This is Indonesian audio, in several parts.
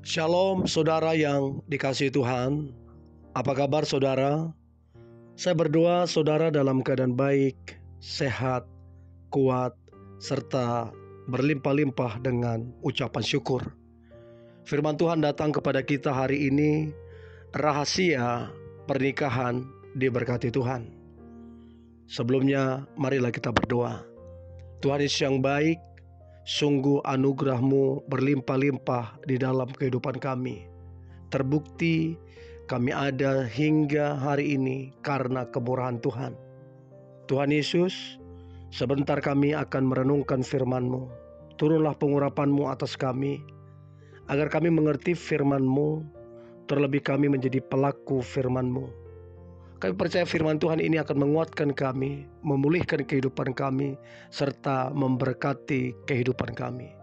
Shalom saudara yang dikasihi Tuhan. Apa kabar saudara? Saya berdoa saudara dalam keadaan baik, sehat, kuat, serta berlimpah-limpah dengan ucapan syukur. Firman Tuhan datang kepada kita hari ini, rahasia pernikahan diberkati Tuhan. Sebelumnya marilah kita berdoa. Tuhan Yesus yang baik, sungguh anugerah-Mu berlimpah-limpah di dalam kehidupan kami. Terbukti kami ada hingga hari ini karena kemurahan Tuhan. Tuhan Yesus, sebentar kami akan merenungkan firman-Mu. Turunlah pengurapan-Mu atas kami, agar kami mengerti firman-Mu, terlebih kami menjadi pelaku firman-Mu. Kami percaya firman Tuhan ini akan menguatkan kami, memulihkan kehidupan kami, serta memberkati kehidupan kami.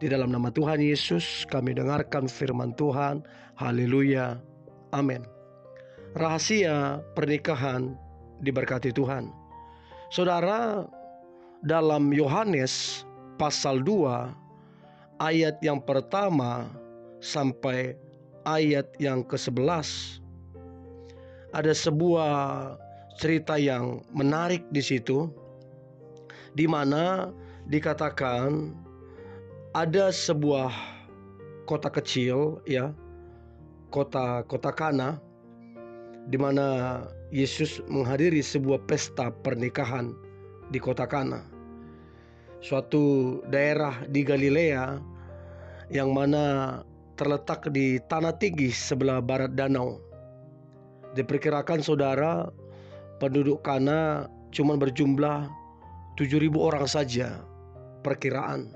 Di dalam nama Tuhan Yesus kami dengarkan firman Tuhan. Haleluya. Amin. Rahasia pernikahan diberkati Tuhan. Saudara, dalam Yohanes pasal 2 ayat yang pertama sampai ayat yang ke-11, ada sebuah cerita yang menarik di situ, di mana dikatakan ada sebuah kota kecil, ya, kota Kana, di mana Yesus menghadiri sebuah pesta pernikahan di kota Kana, suatu daerah di Galilea yang mana terletak di tanah tinggi sebelah barat danau. Diperkirakan saudara, penduduk Kana cuma berjumlah 7.000 orang saja perkiraan.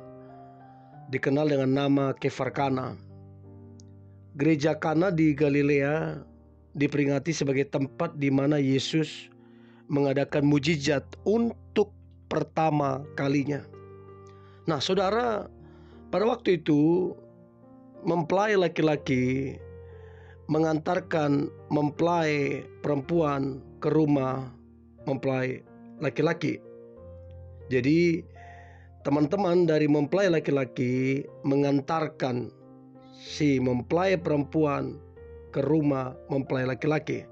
Dikenal dengan nama Kefar Kana. Gereja Kana di Galilea diperingati sebagai tempat di mana Yesus mengadakan mujizat untuk pertama kalinya. Nah saudara, pada waktu itu mempelai laki-laki mengantarkan mempelai perempuan ke rumah mempelai laki-laki. Jadi teman-teman dari mempelai laki-laki mengantarkan si mempelai perempuan ke rumah mempelai laki-laki.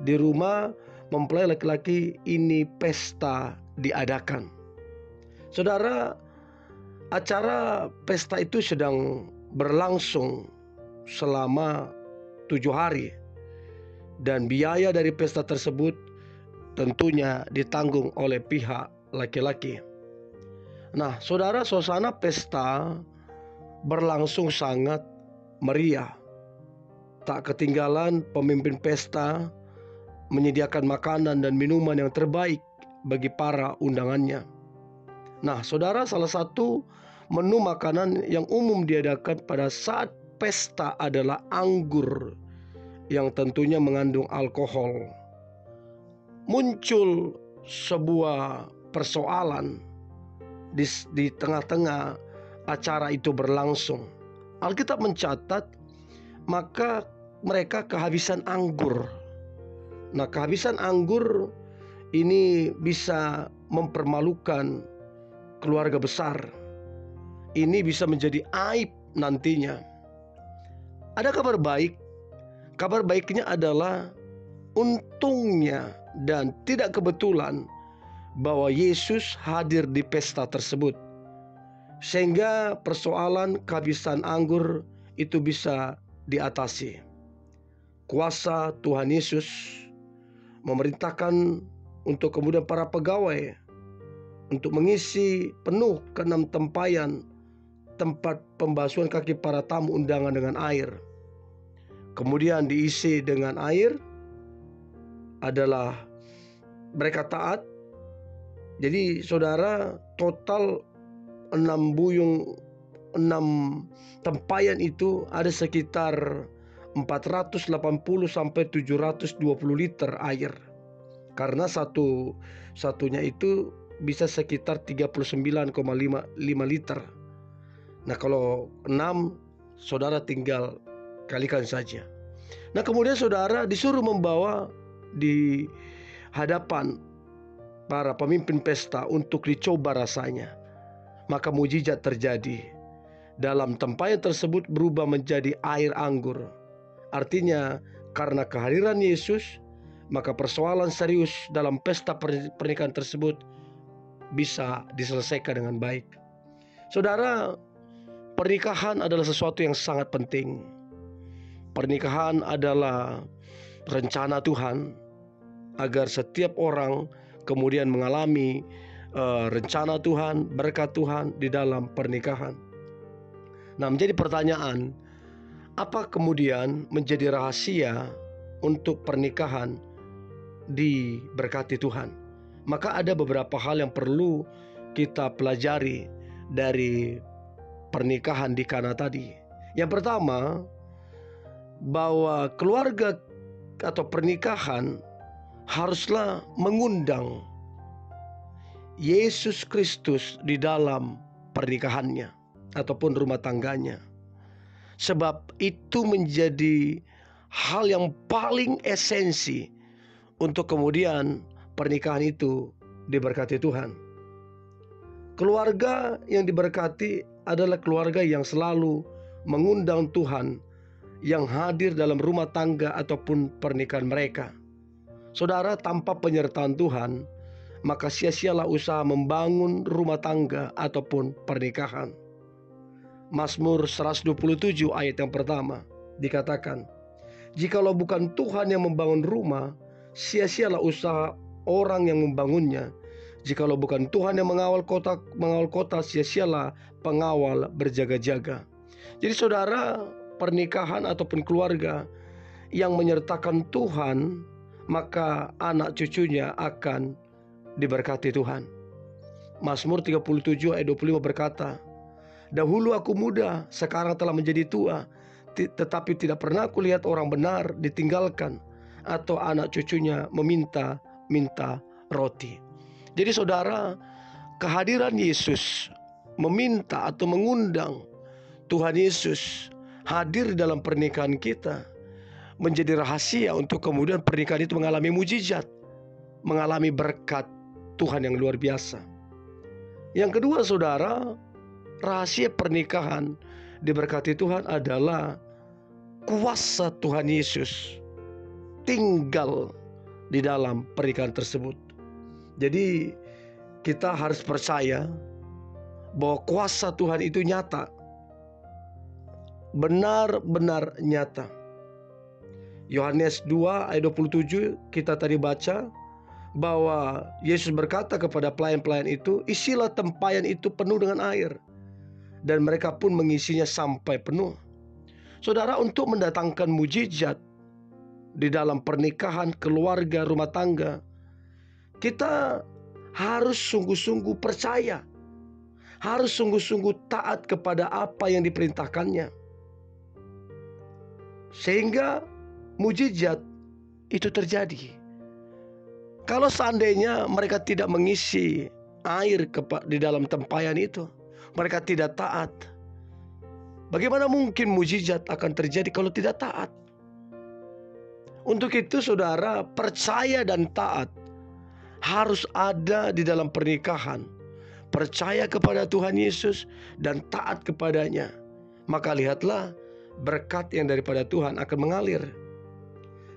Di rumah mempelai laki-laki ini pesta diadakan. Saudara, acara pesta itu sedang berlangsung selama 7 hari, dan biaya dari pesta tersebut tentunya ditanggung oleh pihak laki-laki. Nah saudara, suasana pesta berlangsung sangat meriah. Tak ketinggalan pemimpin pesta menyediakan makanan dan minuman yang terbaik bagi para undangannya. Nah saudara, salah satu menu makanan yang umum diadakan pada saat pesta adalah anggur yang tentunya mengandung alkohol. Muncul sebuah persoalan di tengah-tengah acara itu berlangsung. Alkitab mencatat, maka mereka kehabisan anggur. Nah, kehabisan anggur ini bisa mempermalukan keluarga besar. Ini bisa menjadi aib nantinya. Ada kabar baik. Kabar baiknya adalah untungnya dan tidak kebetulan bahwa Yesus hadir di pesta tersebut, sehingga persoalan kehabisan anggur itu bisa diatasi. Kuasa Tuhan Yesus memerintahkan untuk kemudian para pegawai untuk mengisi penuh ke-6 tempayan tempat pembasuhan kaki para tamu undangan dengan air. Kemudian diisi dengan air adalah mereka taat. Jadi saudara, total 6 buyung, 6 tempayan itu ada sekitar 480 sampai 720 liter air. Karena satunya itu bisa sekitar 39,5 liter. Nah kalau 6, saudara tinggal kalikan saja. Nah kemudian saudara disuruh membawa di hadapan para pemimpin pesta untuk dicoba rasanya. Maka mujizat terjadi. dalam tempayan tersebut berubah menjadi air anggur. Artinya karena kehadiran Yesus, maka persoalan serius dalam pesta pernikahan tersebut bisa diselesaikan dengan baik. Saudara, pernikahan adalah sesuatu yang sangat penting. Pernikahan adalah rencana Tuhan agar setiap orang kemudian mengalami rencana Tuhan, berkat Tuhan di dalam pernikahan. Nah, menjadi pertanyaan, apa kemudian menjadi rahasia untuk pernikahan diberkati Tuhan? Maka ada beberapa hal yang perlu kita pelajari dari pernikahan di Kana tadi. Yang pertama, bahwa keluarga atau pernikahan haruslah mengundang Yesus Kristus di dalam pernikahannya ataupun rumah tangganya. Sebab itu menjadi hal yang paling esensi untuk kemudian pernikahan itu diberkati Tuhan. Keluarga yang diberkati adalah keluarga yang selalu mengundang Tuhan yang hadir dalam rumah tangga ataupun pernikahan mereka. Saudara, tanpa penyertaan Tuhan, maka sia-sialah usaha membangun rumah tangga ataupun pernikahan. Mazmur 127 ayat yang pertama dikatakan, "Jikalau bukan Tuhan yang membangun rumah, sia-sialah usaha orang yang membangunnya. Jikalau bukan Tuhan yang mengawal kota, sia-sialah pengawal berjaga-jaga." Jadi saudara, pernikahan ataupun keluarga yang menyertakan Tuhan, maka anak cucunya akan diberkati Tuhan. Mazmur 37 ayat 25 berkata, "Dahulu aku muda, sekarang telah menjadi tua, tetapi tidak pernah aku lihat orang benar ditinggalkan atau anak cucunya meminta roti." Jadi saudara, kehadiran Yesus meminta atau mengundang Tuhan Yesus hadir dalam pernikahan kita menjadi rahasia untuk kemudian pernikahan itu mengalami mujizat, mengalami berkat Tuhan yang luar biasa. Yang kedua saudara, rahasia pernikahan diberkati Tuhan adalah kuasa Tuhan Yesus tinggal di dalam pernikahan tersebut. Jadi kita harus percaya bahwa kuasa Tuhan itu nyata, benar-benar nyata. Yohanes 2 ayat 27 kita tadi baca bahwa Yesus berkata kepada pelayan-pelayan itu, "Isilah tempayan itu penuh dengan air." Dan mereka pun mengisinya sampai penuh. Saudara, untuk mendatangkan mujizat di dalam pernikahan, keluarga, rumah tangga, kita harus sungguh-sungguh percaya, harus sungguh-sungguh taat kepada apa yang diperintahkannya, sehingga mujizat itu terjadi. Kalau seandainya mereka tidak mengisi air di dalam tempayan itu, mereka tidak taat, bagaimana mungkin mujizat akan terjadi kalau tidak taat? Untuk itu saudara, percaya dan taat harus ada di dalam pernikahan. Percaya kepada Tuhan Yesus dan taat kepadanya, maka lihatlah berkat yang daripada Tuhan akan mengalir.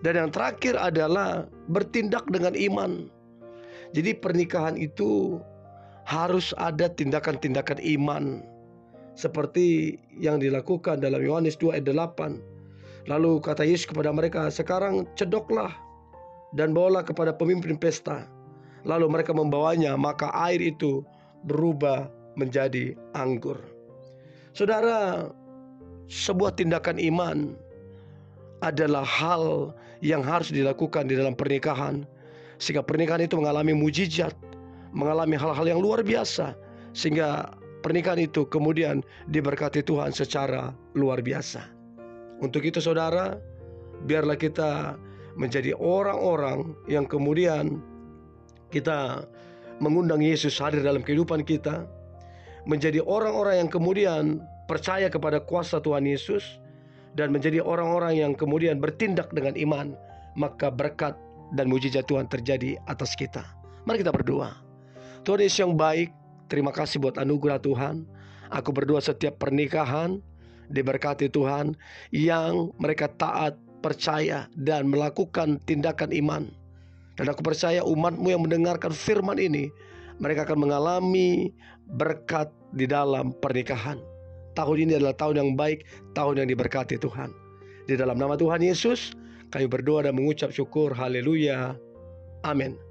Dan yang terakhir adalah bertindak dengan iman. Jadi pernikahan itu harus ada tindakan-tindakan iman, seperti yang dilakukan dalam Yohanes 2 ayat 8. Lalu kata Yesus kepada mereka, "Sekarang cedoklah dan bawalah kepada pemimpin pesta." Lalu mereka membawanya, maka air itu berubah menjadi anggur. Saudara, sebuah tindakan iman adalah hal yang harus dilakukan di dalam pernikahan, sehingga pernikahan itu mengalami mujizat, mengalami hal-hal yang luar biasa, sehingga pernikahan itu kemudian diberkati Tuhan secara luar biasa. Untuk itu saudara, biarlah kita menjadi orang-orang yang kemudian kita mengundang Yesus hadir dalam kehidupan kita, menjadi orang-orang yang kemudian percaya kepada kuasa Tuhan Yesus, dan menjadi orang-orang yang kemudian bertindak dengan iman, maka berkat dan mujizat Tuhan terjadi atas kita. Mari kita berdoa. Tuhan Yesus yang baik, terima kasih buat anugerah Tuhan. Aku berdoa setiap pernikahan diberkati Tuhan, yang mereka taat, percaya, dan melakukan tindakan iman. Dan aku percaya umat-Mu yang mendengarkan firman ini, mereka akan mengalami berkat di dalam pernikahan. Tahun ini adalah tahun yang baik, tahun yang diberkati Tuhan. Di dalam nama Tuhan Yesus, kami berdoa dan mengucap syukur. Haleluya. Amin.